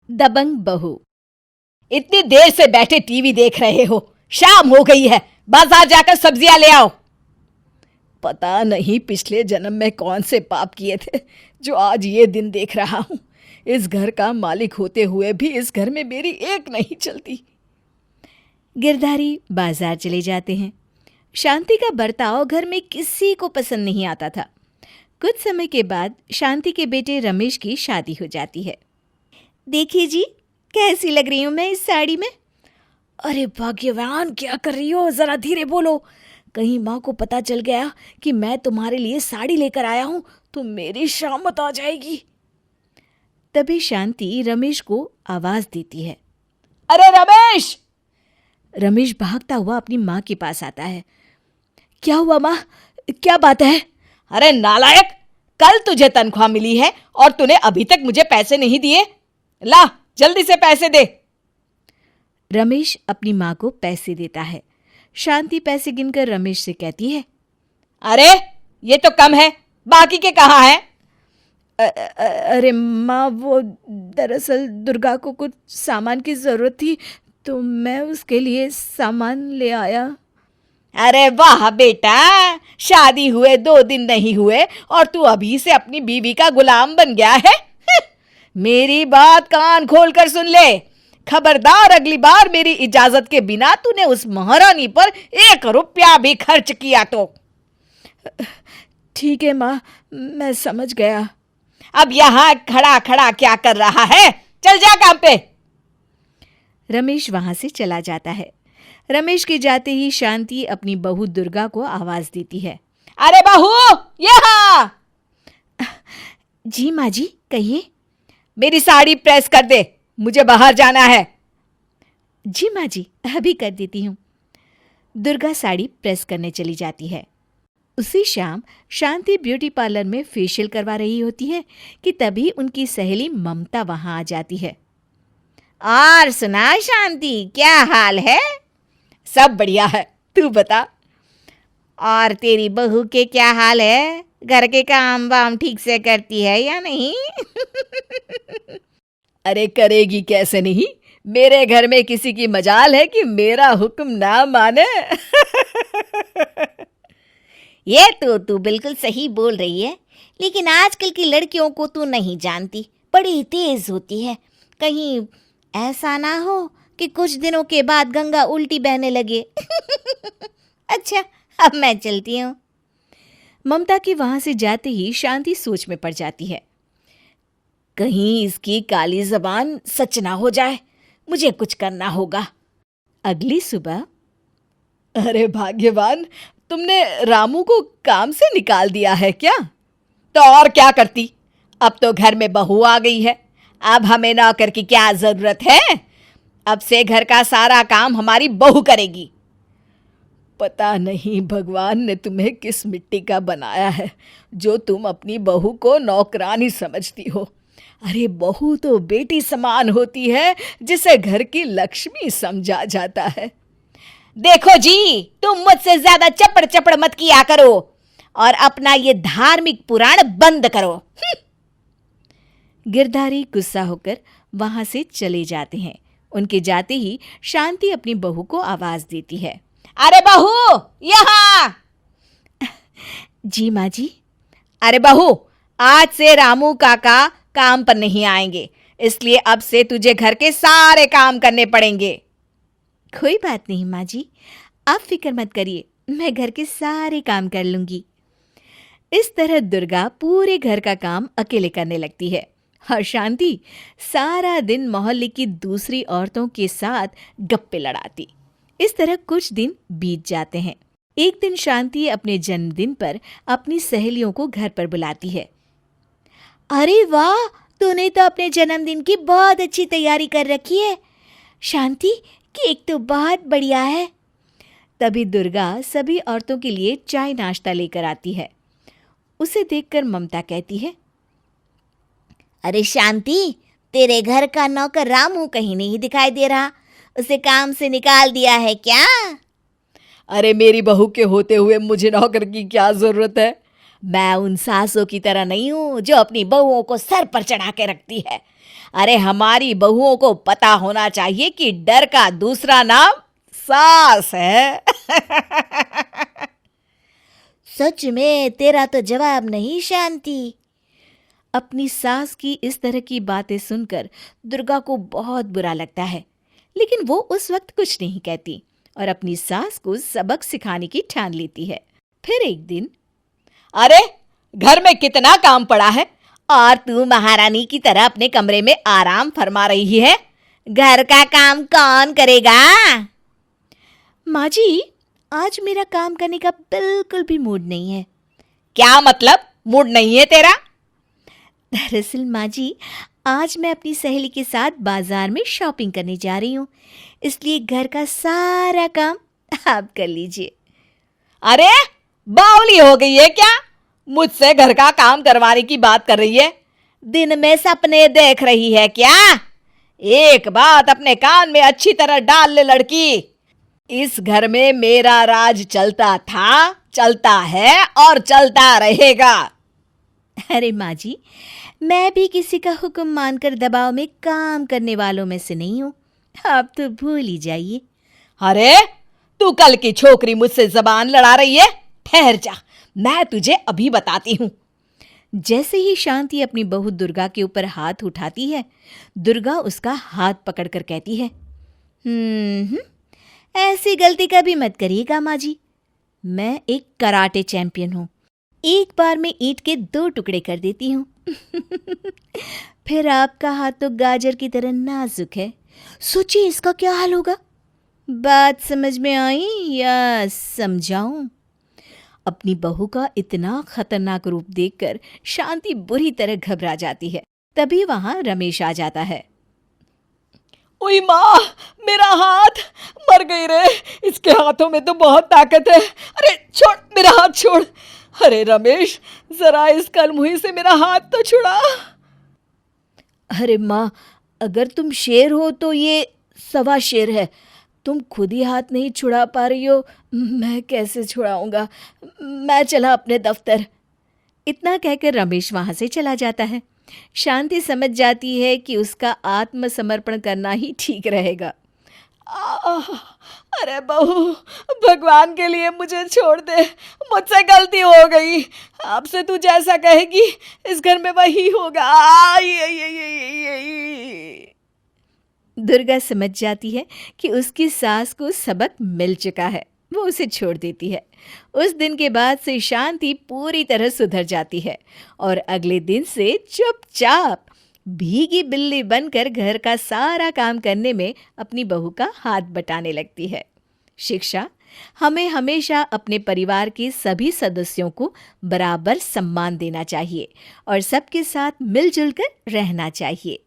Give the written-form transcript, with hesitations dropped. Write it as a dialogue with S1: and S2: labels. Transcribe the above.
S1: दबंग बहू।
S2: इतनी देर से बैठे टीवी देख रहे हो, शाम हो गई है, बाजार जाकर सब्जियां ले आओ। पता नहीं पिछले जन्म में कौन से पाप किए थे जो आज ये दिन देख रहा हूं। इस घर का मालिक होते हुए भी इस घर में मेरी एक नहीं चलती।
S1: गिरधारी बाजार चले जाते हैं। शांति का बर्ताव घर में किसी को पसंद नहीं आता था। कुछ समय के बाद शांति के बेटे रमेश की शादी हो जाती है। देखिए जी, कैसी लग रही हूं मैं इस साड़ी में।
S2: अरे भाग्यवान, क्या कर रही हो? जरा धीरे बोलो, कहीं माँ को पता चल गया कि मैं तुम्हारे लिए साड़ी लेकर आया हूं तो मेरी शामत आ जाएगी।
S1: तभी शांति रमेश को आवाज देती है।
S2: अरे रमेश!
S1: रमेश भागता हुआ अपनी माँ के पास आता है। क्या हुआ माँ, क्या बात है?
S2: अरे नालायक, कल तुझे तनख्वाह मिली है और तूने अभी तक मुझे पैसे नहीं दिए। ला जल्दी से पैसे दे।
S1: रमेश अपनी माँ को पैसे देता है। शांति पैसे गिनकर रमेश से कहती है,
S2: अरे ये तो कम है, बाकी के कहाँ हैं?
S1: अरे माँ, वो दरअसल दुर्गा को कुछ सामान की जरूरत थी तो मैं उसके लिए सामान ले आया।
S2: अरे वाह बेटा, शादी हुए 2 दिन नहीं हुए और तू अभी से अपनी बीवी का गुलाम बन गया है। मेरी बात कान खोल कर सुन ले। खबरदार, अगली बार मेरी इजाजत के बिना तूने उस महारानी पर 1 रुपया भी खर्च किया तो।
S1: ठीक है माँ, मैं समझ गया।
S2: अब यहाँ खड़ा खड़ा क्या कर रहा है? चल जा काम पे।
S1: रमेश वहां से चला जाता है। रमेश के जाते ही शांति अपनी बहू दुर्गा को आवाज देती है।
S2: अरे बहू, यहाँ!
S1: जी माँ जी, कहिए।
S2: मेरी साड़ी प्रेस कर दे, मुझे बाहर जाना है।
S1: जी माँ जी, अभी कर देती हूँ। दुर्गा साड़ी प्रेस करने चली जाती है। उसी शाम शांति ब्यूटी पार्लर में फेशियल करवा रही होती है कि तभी उनकी सहेली ममता वहां आ जाती है।
S2: और सुना शांति, क्या हाल है? सब बढ़िया है, तू बता। और तेरी बहू के क्या हाल है? घर के काम वाम ठीक से करती है या नहीं? अरे करेगी कैसे नहीं, मेरे घर में किसी की मजाल है कि मेरा हुक्म ना माने।
S3: ये तो तू बिल्कुल सही बोल रही है, लेकिन आजकल की लड़कियों को तू नहीं जानती, बड़ी तेज होती है। कहीं ऐसा ना हो कि कुछ दिनों के बाद गंगा उल्टी बहने लगे। अच्छा, अब मैं चलती हूँ।
S1: ममता के वहां से जाते ही शांति सोच में पड़ जाती है।
S2: कहीं इसकी काली जबान सच ना हो जाए, मुझे कुछ करना होगा।
S1: अगली सुबह।
S2: अरे भाग्यवान, तुमने रामू को काम से निकाल दिया है क्या? तो और क्या करती, अब तो घर में बहू आ गई है, अब हमें नौकर की क्या जरूरत है? अब से घर का सारा काम हमारी बहू करेगी। पता नहीं भगवान ने तुम्हें किस मिट्टी का बनाया है जो तुम अपनी बहू को नौकरानी समझती हो। अरे बहू तो बेटी समान होती है जिसे घर की लक्ष्मी समझा जाता है। देखो जी, तुम मुझसे ज्यादा चपड़ चपड़ मत किया करो और अपना ये धार्मिक पुराण बंद करो।
S1: गिरधारी गुस्सा होकर वहां से चले जाते हैं। उनके जाते ही शांति अपनी बहू को आवाज देती है।
S2: अरे बहू, यहाँ!
S1: जी माँ जी।
S2: अरे बहू, आज से रामू काका काम पर नहीं आएंगे, इसलिए अब से तुझे घर के सारे काम करने पड़ेंगे।
S1: कोई बात नहीं माँ जी, आप फिक्र मत करिए, मैं घर के सारे काम कर लूंगी। इस तरह दुर्गा पूरे घर का काम अकेले करने लगती है और शांति सारा दिन मोहल्ले की दूसरी औरतों के साथ गप्पे लड़ाती। इस तरह कुछ दिन बीत जाते हैं। एक दिन शांति अपने जन्मदिन पर अपनी सहेलियों को घर पर बुलाती है।
S3: अरे वाह, तूने तो अपने जन्मदिन की बहुत अच्छी तैयारी कर रखी है। शांति, केक तो बहुत बढ़िया है।
S1: तभी दुर्गा सभी औरतों के लिए चाय नाश्ता लेकर आती है। उसे देखकर ममता कहती है,
S3: अरे शांति, तेरे घर का नौकर रामू कहीं नहीं दिखाई दे रहा, उसे काम से निकाल दिया है क्या?
S2: अरे मेरी बहू के होते हुए मुझे नौकर की क्या जरूरत है? मैं उन सासों की तरह नहीं हूं जो अपनी बहुओं को सर पर चढ़ा के रखती है। अरे हमारी बहुओं को पता होना चाहिए कि डर का दूसरा नाम सास है।
S3: सच में तेरा तो जवाब नहीं शांति।
S1: अपनी सास की इस तरह की बातें सुनकर दुर्गा को बहुत बुरा लगता है, लेकिन वो उस वक्त कुछ नहीं कहती और अपनी सास को सबक सिखाने की ठान लेती है। फिर एक दिन,
S2: अरे घर में कितना काम पड़ा है
S3: और तू महारानी की तरह अपने कमरे में आराम फरमा रही है। घर का काम कौन करेगा?
S1: माँ जी, आज मेरा काम करने का बिल्कुल भी मूड नहीं है।
S2: क्या मतलब मूड नहीं है तेरा?
S1: दरअसल माँ जी, आज मैं अपनी सहेली के साथ बाजार में शॉपिंग करने जा रही हूँ, इसलिए घर का सारा काम आप कर लीजिए।
S2: अरे बावली हो गई है क्या? मुझसे घर का काम करवाने की बात कर रही है? दिन में सपने देख रही है क्या? एक बात अपने कान में अच्छी तरह डाल ले लड़की, इस घर में मेरा राज चलता था, चलता है और चलता रहेगा।
S1: अरे माँ जी, मैं भी किसी का हुक्म मानकर दबाव में काम करने वालों में से नहीं हूँ, आप तो भूल ही जाइए।
S2: अरे तू कल की छोकरी मुझसे जबान लड़ा रही है? ठहर जा, मैं तुझे अभी बताती हूँ।
S1: जैसे ही शांति अपनी बहू दुर्गा के ऊपर हाथ उठाती है, दुर्गा उसका हाथ पकड़कर कहती है, ऐसी गलती कभी मत करिएगा माँ जी। मैं एक कराटे चैंपियन हूँ, एक बार में ईंट के 2 टुकड़े कर देती हूँ। फिर आपका हाथ तो गाजर की तरह नाजुक है, सोचिए इसका क्या हाल होगा। बात समझ में आई या समझाऊं? अपनी बहू का इतना खतरनाक रूप देखकर शांति बुरी तरह घबरा जाती है। तभी वहां रमेश आ जाता है।
S2: ओए माँ, मेरा हाथ, मर गई रे, इसके हाथों में तो बहुत ताकत है। अरे छोड़, मेरा हाथ छोड़। अरे रमेश, जरा इस कलमुही से मेरा हाथ तो छुड़ा।
S1: अरे माँ, अगर तुम शेर हो तो ये सवा शेर है, तुम खुद ही हाथ नहीं छुड़ा पा रही हो, मैं कैसे छुड़ाऊंगा। मैं चला अपने दफ्तर। इतना कहकर रमेश वहां से चला जाता है। शांति समझ जाती है कि उसका आत्मसमर्पण करना ही ठीक रहेगा।
S2: अरे बहू, भगवान के लिए मुझे छोड़ दे, मुझसे गलती हो गई। आपसे तू जैसा कहेगी इस घर में वही होगा।
S1: दुर्गा समझ जाती है कि उसकी सास को सबक मिल चुका है, वो उसे छोड़ देती है। उस दिन के बाद से शांति पूरी तरह सुधर जाती है और अगले दिन से चुपचाप भीगी बिल्ली बनकर घर का सारा काम करने में अपनी बहू का हाथ बटाने लगती है। शिक्षा: हमें हमेशा अपने परिवार के सभी सदस्यों को बराबर सम्मान देना चाहिए और सबके साथ मिलजुल कर रहना चाहिए।